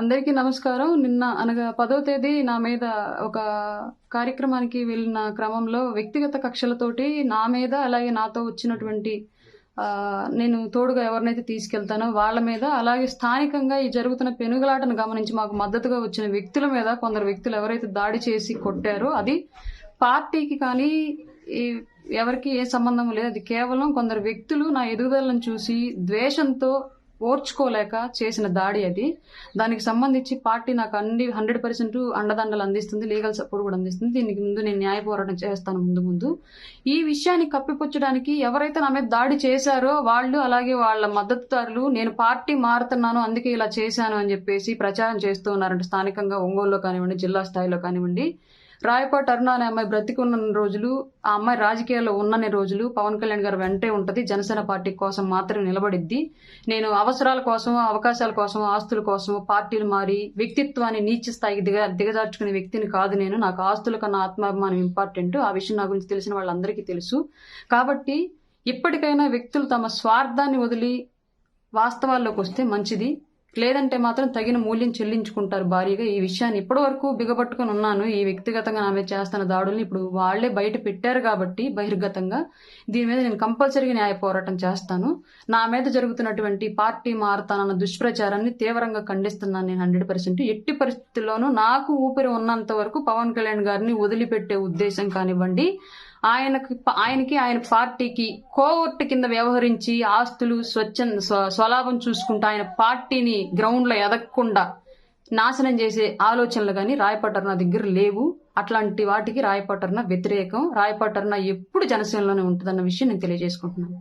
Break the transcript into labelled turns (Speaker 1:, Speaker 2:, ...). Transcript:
Speaker 1: అందరికీ నమస్కారం. నిన్న అనగా 10వ తేదీ నా మీద ఒక కార్యక్రమానికి వెళ్ళిన క్రమంలో వ్యక్తిగత కక్షలతోటి నా మీద, అలాగే నాతో వచ్చినటువంటి నేను తోడుగా ఎవరినైతే తీసుకెళ్తానో వాళ్ళ మీద, అలాగే స్థానికంగా ఈ జరుగుతున్న పెనుగులాటను గమనించి మాకు మద్దతుగా వచ్చిన వ్యక్తుల మీద కొందరు వ్యక్తులు ఎవరైతే దాడి చేసి కొట్టారో అది పార్టీకి కానీ ఎవరికి ఏ సంబంధం లేదు. అది కేవలం కొందరు వ్యక్తులు నా ఎదుగుదలను చూసి ద్వేషంతో ఓర్చుకోలేక చేసిన దాడి అది. దానికి సంబంధించి పార్టీ నాకు 100% అండదండలు అందిస్తుంది, లీగల్ సపోర్ట్ కూడా అందిస్తుంది. దీనికి ముందు నేను న్యాయ పోరాటం చేస్తాను ముందు. ఈ విషయాన్ని కప్పిపుచ్చడానికి ఎవరైతే నా మీద దాడి చేశారో వాళ్ళు, అలాగే వాళ్ళ మద్దతుదారులు నేను పార్టీ మారుతున్నాను అందుకే ఇలా చేశాను అని చెప్పేసి ప్రచారం చేస్తూ ఉన్నారంటే స్థానికంగా ఒంగోలులో కానివ్వండి, జిల్లా స్థాయిలో కానివ్వండి. రాయపాటి అరుణ అనే అమ్మాయి బ్రతికున్న రోజులు, ఆ అమ్మాయి రాజకీయాల్లో ఉన్నన్ని రోజులు పవన్ కళ్యాణ్ గారు వెంటే ఉంటది. జనసేన పార్టీ కోసం మాత్రమే నిలబడిద్ది. నేను అవసరాల కోసం, అవకాశాల కోసం, ఆస్తుల కోసం పార్టీలు మారి వ్యక్తిత్వాన్ని నీచ స్థాయికి దిగజార్చుకునే వ్యక్తిని కాదు నేను. నాకు ఆస్తుల కన్నా ఆత్మాభిమానం ఇంపార్టెంట్. ఆ విషయం నా గురించి తెలిసిన వాళ్ళందరికీ తెలుసు. కాబట్టి ఇప్పటికైనా వ్యక్తులు తమ స్వార్థాన్ని వదిలి వాస్తవాల్లోకి వస్తే మంచిది. లేదంటే మాత్రం తగిన మూల్యం చెల్లించుకుంటారు భారీగా. ఈ విషయాన్ని ఇప్పటి వరకు బిగబట్టుకుని ఉన్నాను. ఈ వ్యక్తిగతంగా నా మీద చేస్తున్న దాడుల్ని ఇప్పుడు వాళ్లే బయట పెట్టారు కాబట్టి బహిర్గతంగా దీని మీద నేను కంపల్సరీగా న్యాయ పోరాటం చేస్తాను. నా మీద జరుగుతున్నటువంటి పార్టీ మారతానన్న దుష్ప్రచారాన్ని తీవ్రంగా ఖండిస్తున్నాను నేను 100%. ఎట్టి పరిస్థితుల్లోనూ నాకు ఊపిరి ఉన్నంత వరకు పవన్ కళ్యాణ్ గారిని వదిలిపెట్టే ఉద్దేశం కానివ్వండి, ఆయనకి ఆయన పార్టీకి కోవర్ట్ కింద వ్యవహరించి ఆస్తులు స్వలాభం చూసుకుంటూ ఆయన పార్టీని గ్రౌండ్ లో ఎదగకుండా నాశనం చేసే ఆలోచనలు కానీ రాయపాటి అరుణ దగ్గర లేవు. అట్లాంటి వాటికి రాయపాటి అరుణ వ్యతిరేకం. రాయపాటి అరుణ ఎప్పుడు జనసేనలోనే ఉంటుందన్న విషయం నేను తెలియజేసుకుంటున్నాను.